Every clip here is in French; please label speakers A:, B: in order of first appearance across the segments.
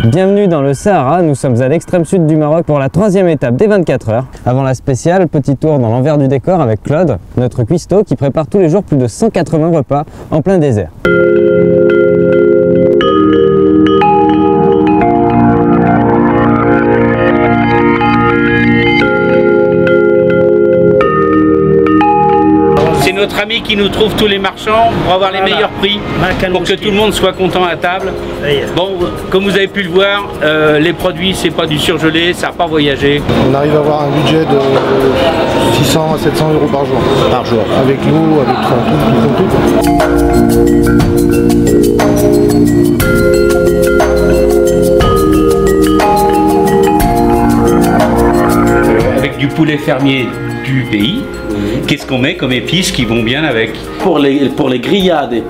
A: Bienvenue dans le Sahara, nous sommes à l'extrême sud du Maroc pour la 3e étape des 24 heures. Avant la spéciale, petit tour dans l'envers du décor avec Claude, notre cuistot qui prépare tous les jours plus de 180 repas en plein désert.
B: C'est notre ami qui nous trouve tous les marchands pour avoir les meilleurs prix, pour que tout le monde soit content à table. Bon, comme vous avez pu le voir, les produits, c'est pas du surgelé, ça n'a pas voyagé.
C: On arrive à avoir un budget de 600 à 700 euros par jour. Avec l'eau, avec tout.
B: Avec du poulet fermier du pays. Qu'est-ce qu'on met comme épices qui vont bien avec?
D: Pour les grillades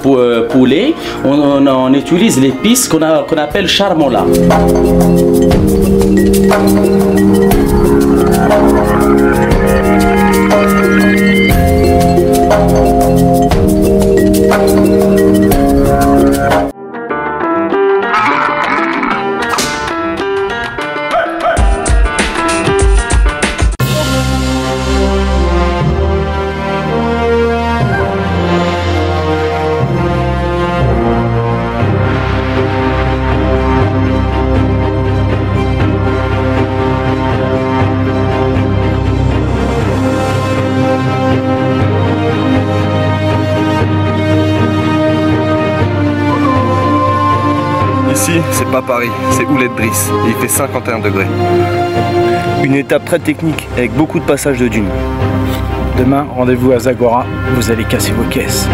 D: poulet, on utilise l'épice qu'on appelle charmola.
E: Ici, c'est pas Paris, c'est Ouled-Driss et il fait 51 degrés.
F: Une étape très technique avec beaucoup de passages de dunes.
G: Demain, rendez-vous à Zagora, vous allez casser vos caisses.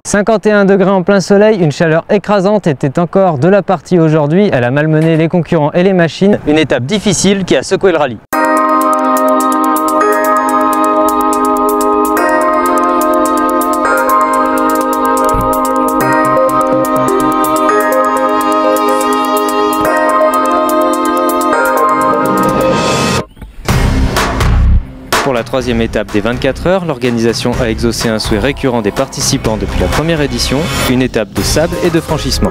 G: «
A: 51 degrés en plein soleil, une chaleur écrasante était encore de la partie aujourd'hui. Elle a malmené les concurrents et les machines. Une étape difficile qui a secoué le rallye. Pour la 3e étape des 24 heures, l'organisation a exaucé un souhait récurrent des participants depuis la première édition, une étape de sable et de franchissement.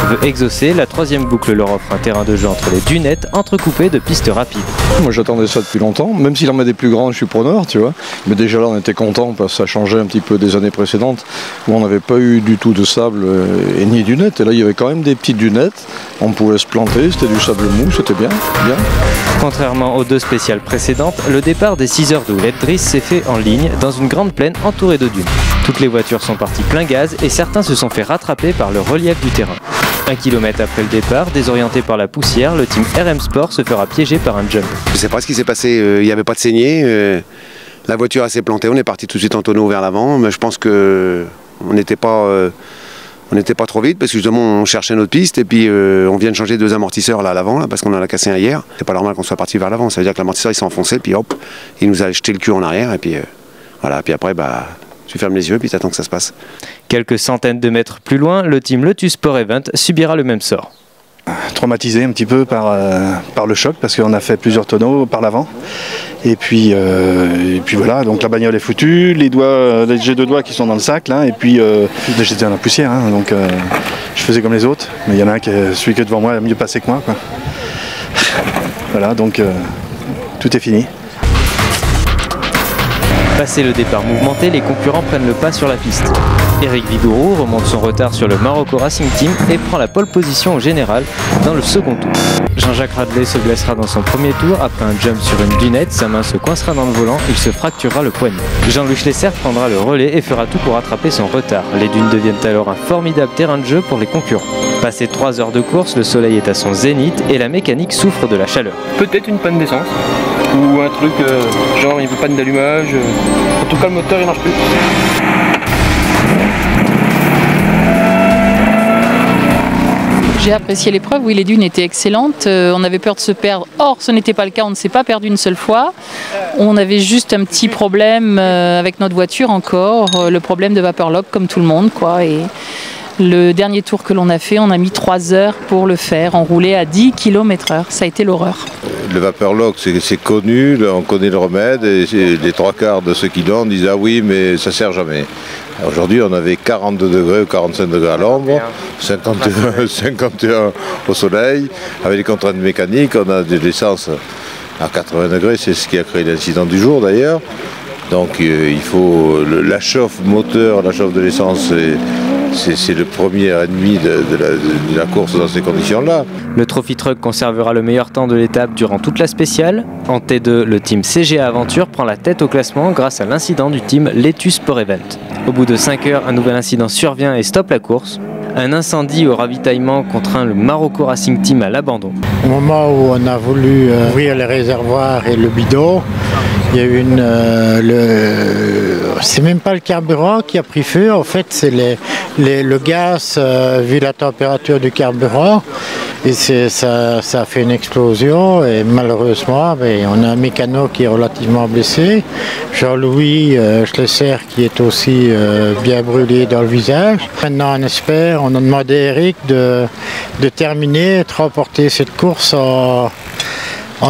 A: Veut exaucer, la 3e boucle leur offre un terrain de jeu entre les dunettes entrecoupées de pistes rapides.
H: Moi j'attendais ça depuis longtemps, même s'il en met des plus grands, je suis preneur, tu vois. Mais déjà là on était content parce que ça changeait un petit peu des années précédentes où on n'avait pas eu du tout de sable et ni dunettes. Et là il y avait quand même des petites dunettes, on pouvait se planter, c'était du sable mou, c'était bien.
A: Contrairement aux 2 spéciales précédentes, le départ des 6 heures de Ouled-Driss s'est fait en ligne dans une grande plaine entourée de dunes. Toutes les voitures sont parties plein gaz et certains se sont fait rattraper par le relief du terrain. 1 kilomètre après le départ, désorienté par la poussière, le team RM Sport se fera piéger par un jump.
I: Je ne sais pas ce qui s'est passé, il n'y avait pas de saignée, la voiture s'est plantée, on est parti tout de suite en tonneau vers l'avant, mais je pense qu'on n'était pas trop vite parce que justement on cherchait notre piste et puis on vient de changer 2 amortisseurs là à l'avant là, parce qu'on en a cassé un hier. C'est pas normal qu'on soit parti vers l'avant, ça veut dire que l'amortisseur il s'est enfoncé puis hop, il nous a jeté le cul en arrière et puis voilà, puis après tu fermes les yeux et puis t'attends que ça se passe.
A: Quelques centaines de mètres plus loin, le team Lotus Sport Event subira le même sort.
G: Traumatisé un petit peu par le choc parce qu'on a fait plusieurs tonneaux par l'avant et puis voilà, donc la bagnole est foutue, j'ai 2 doigts qui sont dans le sac là et puis j'étais dans la poussière hein, donc je faisais comme les autres mais il y en a un celui qui est devant moi a mieux passé que moi quoi. Voilà donc tout est fini.
A: Passé le départ mouvementé, les concurrents prennent le pas sur la piste. Eric Vigouroux remonte son retard sur le Marocco Racing Team et prend la pole position au général dans le second tour. Jean-Jacques Radley se blessera dans son premier tour après un jump sur une dunette, sa main se coincera dans le volant, il se fracturera le poignet. Jean-Louis Schlesser prendra le relais et fera tout pour rattraper son retard. Les dunes deviennent alors un formidable terrain de jeu pour les concurrents. Passé 3 heures de course, le soleil est à son zénith et la mécanique souffre de la chaleur.
F: Peut-être une panne d'essence ou un truc genre il veut panne d'allumage. En tout cas le moteur il marche plus.
J: J'ai apprécié l'épreuve, oui les dunes étaient excellentes, on avait peur de se perdre, or ce n'était pas le cas, on ne s'est pas perdu une seule fois. On avait juste un petit problème avec notre voiture encore, le problème de vapeur lock comme tout le monde quoi. Et Le dernier tour que l'on a fait, on a mis 3 heures pour le faire. On roulait à 10 km/h. Ça a été l'horreur.
K: Le vapeur lock, c'est connu, on connaît le remède. Et les 3/4 de ceux qui l'ont disent ah oui, mais ça sert jamais. Aujourd'hui, on avait 42 degrés ou 45 degrés à l'ombre, 51 au soleil. Avec les contraintes mécaniques, on a de l'essence à 80 degrés, c'est ce qui a créé l'incident du jour d'ailleurs. Donc il faut la chauffe moteur, la chauffe de l'essence, c'est le premier ennemi de la course dans ces conditions-là.
A: Le Trophy Truck conservera le meilleur temps de l'étape durant toute la spéciale. En T2, le team CGA Aventure prend la tête au classement grâce à l'incident du team Letus Sport Event. Au bout de 5 heures, un nouvel incident survient et stoppe la course. Un incendie au ravitaillement contraint le Marocco Racing Team à l'abandon.
L: Au moment où on a voulu ouvrir les réservoirs et le bidon, il y a eu c'est même pas le carburant qui a pris feu, en fait c'est le gaz vu la température du carburant. Et ça a fait une explosion et malheureusement on a un mécano qui est relativement blessé. Jean-Louis Schlesser qui est aussi bien brûlé dans le visage. Maintenant on a demandé à Eric de terminer, de remporter cette course en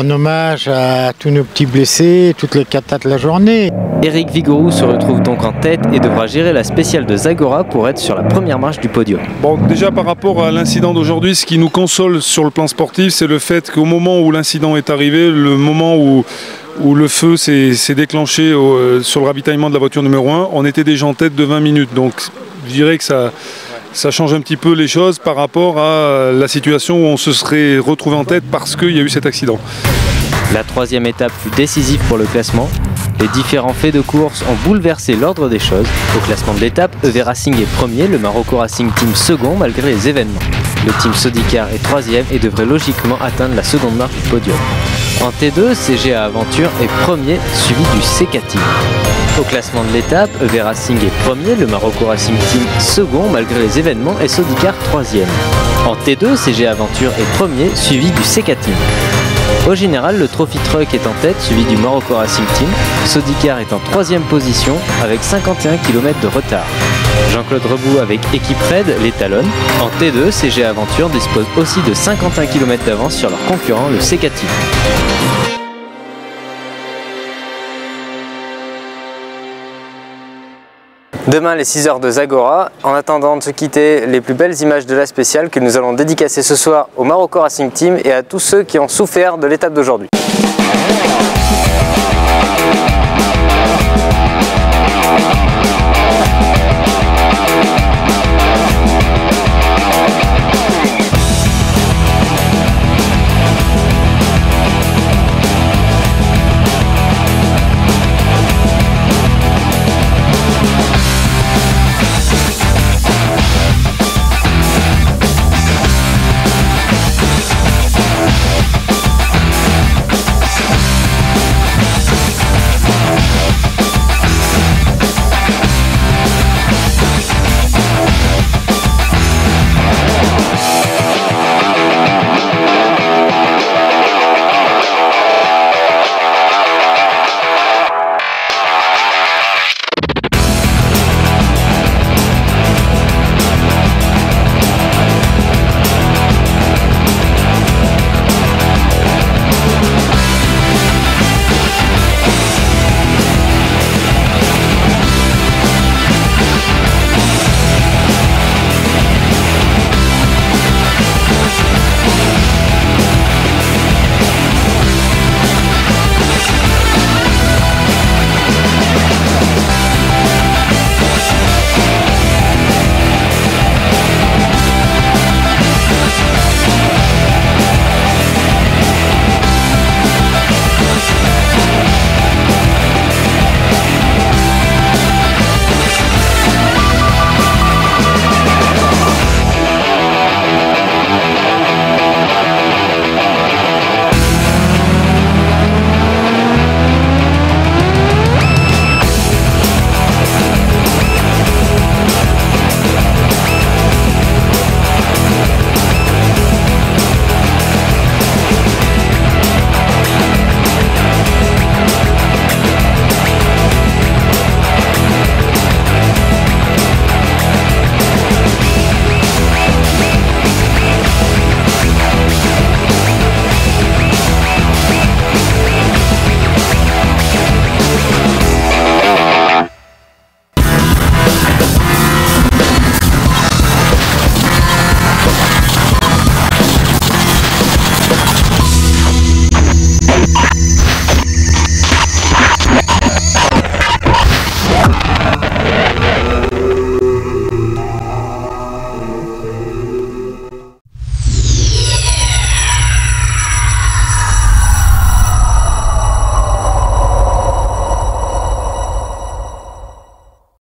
L: hommage à tous nos petits blessés, toutes les catas de la journée.
A: Eric Vigouroux se retrouve donc en tête et devra gérer la spéciale de Zagora pour être sur la première marche du podium.
M: Bon, déjà par rapport à l'incident d'aujourd'hui, ce qui nous console sur le plan sportif, c'est le fait qu'au moment où l'incident est arrivé, le moment où le feu s'est déclenché sur le ravitaillement de la voiture numéro 1, on était déjà en tête de 20 minutes. Donc je dirais que ça change un petit peu les choses par rapport à la situation où on se serait retrouvé en tête parce qu'il y a eu cet accident.
A: La troisième étape fut décisive pour le classement. Les différents faits de course ont bouleversé l'ordre des choses. Au classement de l'étape, EV Racing est premier, le Marocco Racing Team second malgré les événements. Le team Sodicar est troisième et devrait logiquement atteindre la seconde marche du podium. En T2, CGA Aventure est premier, suivi du CK Team. Au classement de l'étape, EV Racing est premier, le Marocco Racing Team second malgré les événements et Sodicar troisième. En T2, CGA Aventure est premier, suivi du CK Team. Au général, le Trophy Truck est en tête, suivi du Marocco Racing Team. Sodicar est en troisième position avec 51 km de retard. Jean-Claude Rebout avec Équipe Red les talonne. En T2, CGA Aventure dispose aussi de 51 km d'avance sur leur concurrent, le CK Team. Demain les 6 heures de Zagora. En attendant de se quitter, les plus belles images de la spéciale que nous allons dédicacer ce soir au Marocco Racing Team et à tous ceux qui ont souffert de l'étape d'aujourd'hui.